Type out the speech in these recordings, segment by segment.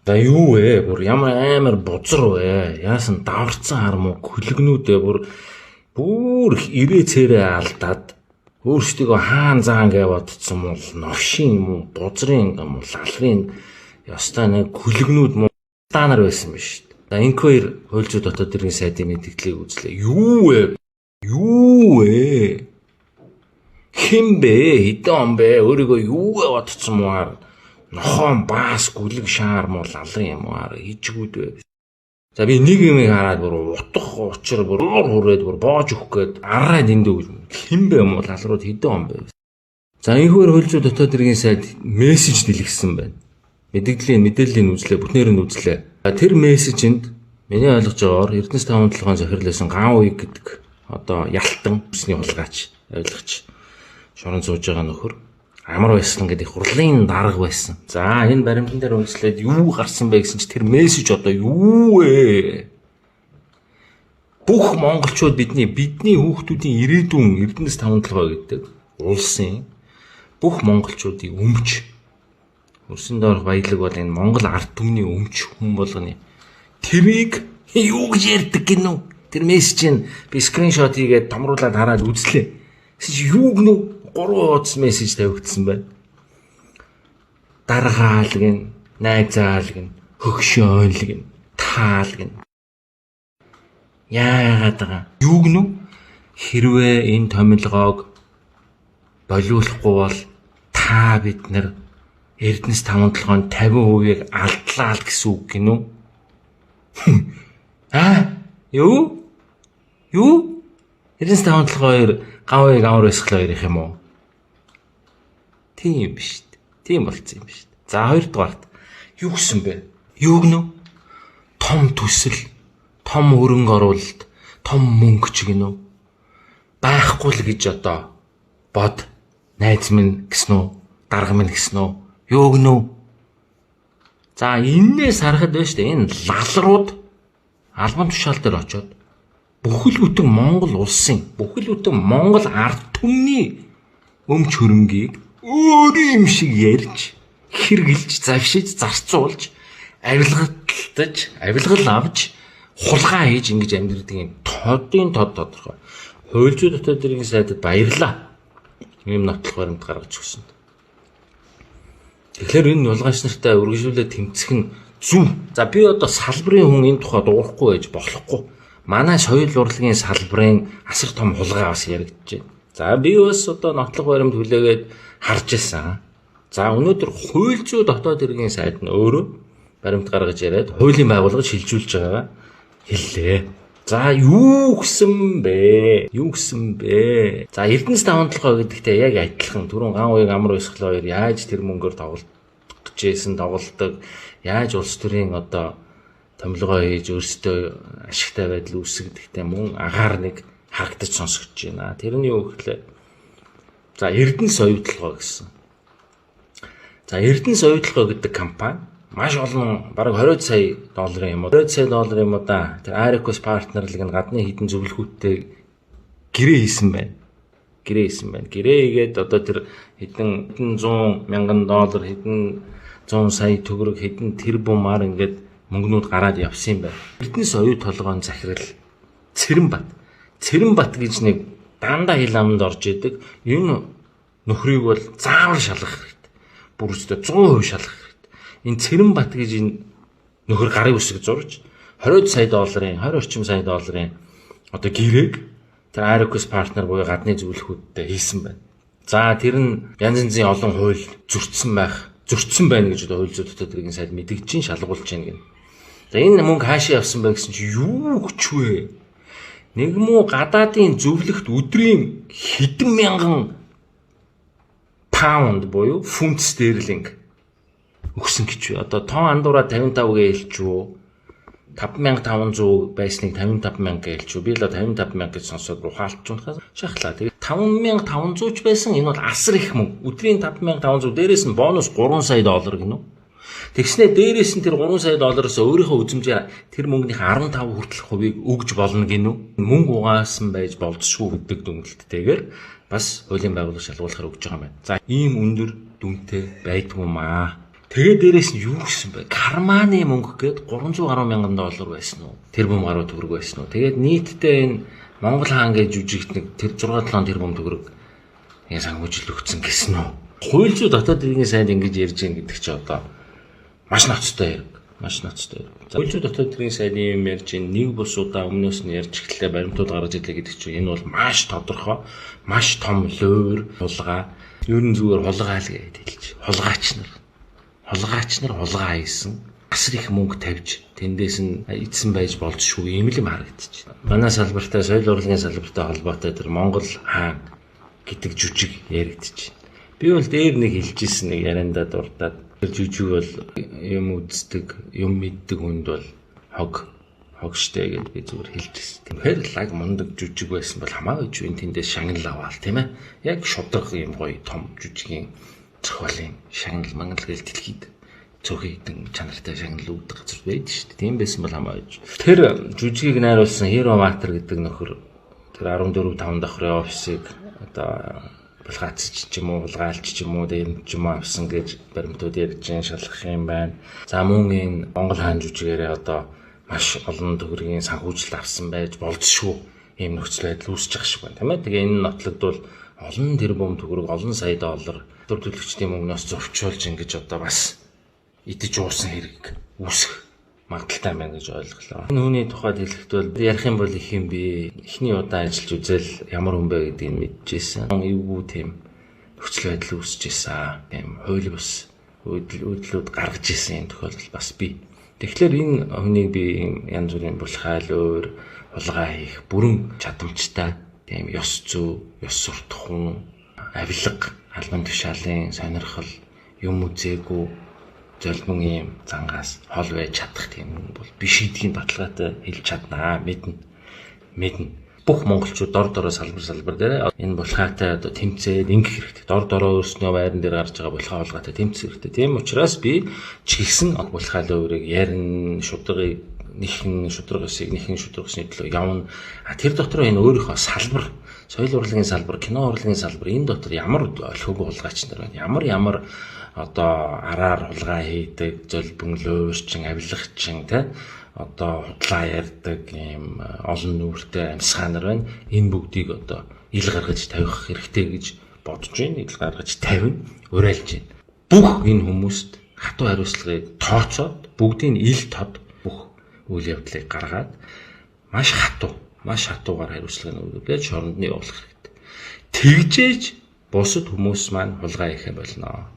За юу вэ? Бүр ямар амар бузар вэ? Яасан даварцсан хар муу хөлгнүүдээ бүр ирээ цээрээ алдаад өөрсдөө хаан заан гэж бодсон мул новшин юм уу бузрын юм уу лалрын ёстой нэг хөлгнүүд муу станаар байсан биш. За инквер хуульчууд дотоод иргэн сайдын мэдээллийг үзлээ. Юу вэ? Юу вэ? Хин бэ? Хэдэн он бэ? Өөрийгөө юугээ бодсон мууар нохон баас гүлэг шаар муу лалрын юм уу ижгүүд вэ? За би нэг юм хараад бүр утах учир бүр хүрээд бүр боож өгөх гээд араа дэндүү гэж хэн бэ юм бол лалрууд хэдэн он бэ? За энэхүүгээр хөлжөө дотоод иргэн сайд мессеж дэлгэсэн байна. Мэдээллийн үзлээ, бүтнээр нь үзлээ. Тэр мессежинд миний ойлгож байгаагаар Эрдэнэс 5-7 захирласан ган уйг гэдэг одоо ялтан усны хулгайч ойлгоч шорон сууж байгаа нөхөр амар байсан гэдэг хурлын дарга байсан. За энэ баримтан дээр үндэслээд юу гарсан бэ гэсэн чи тэр мессеж одоо юу вэ? Бүх монголчууд бидний хүүхдүүдийн ирээдүйн Эрдэнэс 5-7 гэдэг улсын бүх монголчуудын өмч өрсөн доорх баялаг бол энэ Монгол ард түмний өмч хүн болгоны тэрийг юу гэж ярьдаг гинөө? Тэр мессежийг би скриншот хийгээд томруулаад хараад үзлээ. Чи юу гинөө? 3 хуудас мессеж тавигдсан байна. Даргаал гин, найзаал гин, хөгшөөл гин, таал гин. Яагаад байгаа? Юу гинөө? Хэрвээ энэ томилгоог болиулахгүй бол та бид нар Эрдэнэс 5-7-нд 50%-ийг алдлаа л гэсэн үг гинөө. Юу? Эрдэнэс 5-7 гавыг амар өсгөл хоёрх юм уу? Тийм биш. Тийм болцсон юм биш. За хоёрдугаарт юу гэсэн бэ? Юу гэнэ? Том төсөл, том хөрөнгө оруулалт, том мөнгө ч гэнэ. Байхгүй л гэж одоо бод найз минь гэсэн үү? Дарга минь гэсэн үү? Юу гэнэ? За энээс харахад байна шүү дээ. Энэ лалрууд албан тушаал дээр очоод бүхэл бүтэн Монгол улсын, бүхэл бүтэн Монгол ард түмний өмч хөрөнгийг өөрийн юм шиг ярьж, хэрглэж, завшиж, зарцуулж, авилгал авч, хулгай хийж ингэж амьдрдаг юм тод тодорхой. Хуульчууд дотоод иргэн сайдад баярлаа. Ийм нотлох баримт гаргаж өгсөн. Тэгэхээр энэ улгайч нартай үргэлжлүүлээд тэмцэх нь зүв. За би одоо салбарын хүн энэ тухайд уурахгүй байж болохгүй. Манай соёл урлагийн салбарын асар том хулгай бас яригдж байна. За би бас одоо нотлох баримт хүлээгээд харж ирсэн. За өнөөдөр хуульчууд дотоод иргэн сайд нь өөрөө баримт гаргаж яриад хуулийн байгууллагыг шилжүүлж байгаагаа хэллээ. За юу гэсэн бэ? За Эрдэнэс 5-7 гэдэгтээ яг адилхан түрүүн ган уйг амар өсгөл хоёр яаж тэр мөнгөөр тоглолдог, яаж улс төрийн одоо томилгоо хийж өөрсдөө ашигтай байдал үүсгэдэгтэй мөн агаар нэг харагдаж сонсогдож байна. Тэрний юу гэхлээр за Эрдэнэс оюутлогоо гэсэн. За Эрдэнэс оюутлогоо гэдэг компани маш олон бараг 20 сая долларын юм уу? 20 сая доллар юм уу да. Тэр Arcos партнерлаг нь гадны хідэн зөвлөхүүдтэй гэрээ хийсэн байна. Гэрээ хийгээд одоо тэр хэдэн 100 мянган доллар, хэдэн 100 сая төгрөг, хэдэн тэрбумаар ингээд мөнгнүүд гараад явсан юм байна. Эрдэнэс оюу толгойн захирал Цэрэнбат гэж нэг дандаа хил аманд орж идэг. Энэ нөхрийг бол заавал шалгах хэрэгтэй. Бүр өстө 100% шалгах хэрэгтэй. Энэ Цэрэнбат гэж энэ нөхөр гарын үсэг зурж 20 орчим сая долларын одоо гэрээг тэр Arcos партнер буюу гадны зөвлөхүүдтэй хийсэн байна. За тэр нь янз янзын олон хууль зөрчсөн байна гэж одоо хууль зүйн дотоод иргэн сайд мэдгэж чинь шалгуулж байна гэнэ. За энэ мөнгө хаашаа явсан бэ гэсэн чи юу гэж вэ? Нэг муу гадаадын зөвлөхт өдрийн хэдэн мянган паунд буюу фунт стерлинг өгсөн гэж вэ? Одоо тон андуураа 55 гэж хэлчихв. 5500 байсныг 55000 гэж хэлчихв. Би л 55000 гэж сонсоод ухаалж унахаас шахлаа. Тэгээ 5500 ч байсан. Энэ бол асар их мөнгө. Өдрийн 5500 дээрээс нь бонус 3 сая доллар гинэ. Тэгснээр дээрээс нь тэр 3 сая доллараас өөрийнхөө үзмжээр тэр мөнгөний 15 хүртэлх хувийг өгж болно гинэ. Мөнгө угаасан байж болцсогүй гэдэг дүгнэлттэйгээр бас хуулийн байгууллага шалгуулахаар өгж байгаа юм байна. За ийм өндөр дүнтэй байдгүй маа. Тэгээ дээрэс нь юу гэсэн бэ? Карманы мөнгө гээд 300 гаруй мянган доллар байсан уу? Тэрбум гаруй төгрөг байсан уу? Тэгээд нийтдээ энэ Монгол хаан гэж жүжигт нэг тэр 6-7 тэрбум төгрөг санхүүжил өгсөн гэсэн үү? Хуульчуу дотоод иргэн сайд ингэж ярьж байгаа гэдэг чи одоо маш ноцтой хэрэг. Маш ноцтой хэрэг. Хуульчуу дотоод иргэн сайд юм ярьж нэг бус удаа өмнөөс нь ярьж эхлэхлээр баримтууд гаргаж ирлээ гэдэг чинь энэ бол маш тодорхой, маш том луур хулгай. Ер нь зүгээр хулгай л гэж хэлж. Хулгайч нар хулгай хийсэн. Асар их мөнгө тавьж тэндээс нь эдсэн байж болзошгүй юм л харагдчих. Манай салбартай, соёл урлагийн салбартай холбоотой тэр Монгол хаан гэдэг жүжиг яригдчих. Би бол дээр нэг хэлжсэн нэг яриандаа дурдаад тэр жүжиг бол юм үздэг, юм мэддэг хүнд бол хог штэ гэж би зүгээр хэлжсэн. Тэгэхээр лаг мундаг жүжиг байсан бол хамаагүй ч үн тэндээс шагнал аваал тийм ээ. Яг шудраг юм гоё том жүжигийн зохиолын шагнал мангал гэж дэлхийд цөөхөн хитэн чанартай шагнал өгдөг газар байдаг шүү дээ. Тийм байсан бол хамаагүй. Тэр жүжигийг найруулсан Hero Matter гэдэг нөхөр тэр 14-5 давхрын офисыг одоо булгаацч ч юм уу, хулгайлч ч юм уу, дээр ч юм уу авсан гэж баримтууд ярьж шалгах юм байна. За мөн энэ Монгол хаан жүжигээрээ одоо маш олон төгрөгийн санхүүжилт авсан байж болзошгүй ийм нөхцөл байдал үүсэж байгаа шиг байна. Тийм ээ. Тэгээ энэ нотлогдвол олон тэрбум төгрөг, олон сая доллар төр төлөгчдийн мөнгнөөс зөрчүүлж ингэж одоо бас идэж уусан хэрэг үүсэх магадaltaй байна гэж ойлголоо. Энэ хүний тухайд хэлэхэд бол ярих юм бол их юм би. Эхний удаа ажиллаж үзэл ямар хүн бэ гэдгийг мэдчихсэн. Эвгүй тийм нөхцөл байдал үүсэж исэн. Тийм хууль бус үйлдэлүүд гаргаж исэн юм тохиолдол бас бий. Тэгэхээр энэ хүнийг би янз бүрийн булхайл өөр хулгай хийх бүрэн чадамжтай тийм ёс зүй, ёс суртахуун, авилга, албан тушаалын сонирхол, юм үзээгүй золбон юм зангаас хол байж чадах тийм бол биш гэдгийг баталгаатай хэлж чаднаа. Мэднэ. Бүх монголчууд дор дороо салбар дээр энэ булхаатай одоо тэмцээд ингэх хэрэгтэй. Дор дороо өөрснөө байран дээр гарч байгаа булхаа хулгайтай тэмцэх хэрэгтэй. Тийм учраас би чигсэн булхаал өөрийг ярин шудрагыг нэхэн шудрагсыг нэхэн шудрагсны төлөө явна. Тэр дотор энэ өөрийнхөө салбар, соёл урлагийн салбар, кино урлагийн салбар энэ дотор ямар өлхөөгүй хулгайч нар байна. Ямар одоо араар хулгай хийдэг, золбон луурчин, авилгачин тэ одоо худлаа ярьдаг ийм олон нүүртэй амьсгаа нар байна. Энэ бүгдийг одоо ил гаргаж тавих хэрэгтэй гэж бодож байна. Ил гаргаж тавина, уриалж байна. Бүх энэ хүмүүст хатуу хариуцлагыг тооцоод бүгдийн ил тод бүх үйл явдлыг гаргаад маш хатуугаар хариуцлагыг өгөөд шоронд нь явуулах хэрэгтэй. Тэгжээж бусад хүмүүс маань хулгай хийх болно.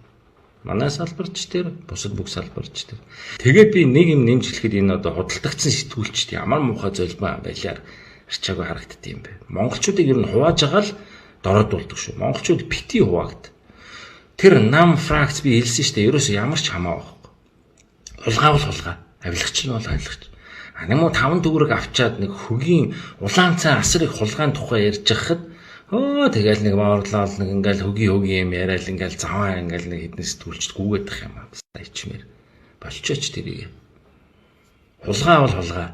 Манай салбарч тэр, бусад бүх салбарч тэр. Тэгээд би нэг юм нэмж хэлэхэд энэ одоо худалдагдсан сэтгүүлчд ямар муухай золбон байлаар арчаагүй харагддаг юм бэ. Монголчуудыг ер нь хувааж байгаа л доройдуулдаг шүү. Монголчууд бити хуваагд. Тэр нам фракц би хэлсэн шүү дээ. Ерөөсөө ямар ч хамаа байхгүй. Хулгай бол хулгай, авилгач нь бол авилгач. Нэг муу 5 төгрөг авчаад нэг хөгийн улаан цай асар их хулгайн тухай ярьж байхад тэгэл нэг боорлол нэг ингээл хөгийн юм яриад ингээл заваа ингээл нэг хэдэн сэтгүүлчд гүгээд ах юм аа. Ичмэр болчооч тэрийг. Хулгай бол хулгай.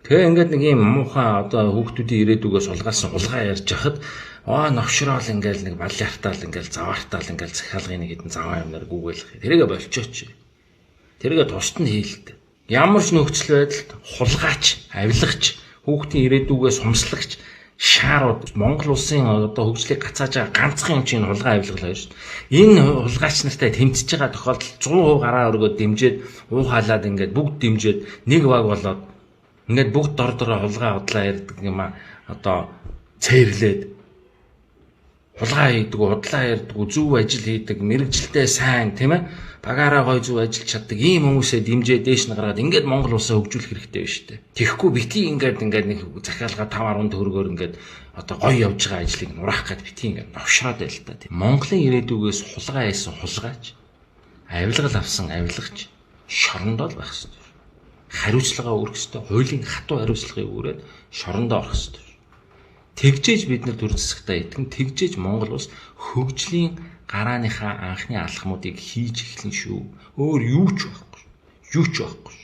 Тэгээ ингээд нэг юм муухай одоо хүүхдүүдийн ирээдүгээс хулгайсан хулгай ярьж хахад новшроол ингээл нэг балиартаал ингээл заваартаал ингээл захиалгын нэг хэдэн заваа юмнаар гүгээлэх. Тэрийгэ болчооч. Тэрийгэ тусад нь хийлдэг. Ямар ч нөхцөл байдалд хулгайч, авилгач, хүүхдийн ирээдүгээс сумслагч шаарууд Монгол улсын одоо хөгжлийг гацааж байгаа ганцхан юм чинь хулгай авилгалаа шүү дээ. Энэ хулгайч нартай тэмцэж байгаа тохиолдолд 100% гараа өргөд дэмжиж, уу хаалаад ингээд бүгд дэмжиж нэг баг болоод ингээд бүгд дор дороо хулгай худлаа ярьдаг юм а одоо цээрлээд хулгай хийдэг, худлаа ярьдаг, зөв ажил хийдэг, мэрэгжилтэй сайн тийм ээ багаараа гой зөв ажиллаж чаддаг ийм хүмүүсээ дэмжээ дээш нь гараад ингээд Монгол улсаа хөгжүүлэх хэрэгтэй байна шүү дээ. Тэгэхгүй бити ингээд нэг захиалга 5-10 төгрөгөөр ингээд одоо гой явж байгаа ажлыг нураах гээд бити ингээд новшроод байл та тийм. Монголын ирээдүгээс хулгай хийсэн хулгайч, авилгал авсан авилгач шорондоо л байх хэрэгтэй. Хариуцлагаа өргөх хэрэгтэй. Хуулийн хатуу хариуцлагыг өрөөд шорондоо орох хэрэгтэй. Тэгжээж бид нар төр засагтаа итгэн тэгжээж Монгол улс хөгжлийн гарааныхаа анхны алхмуудыг хийж эхлэн шүү. Өөр юу ч байхгүй.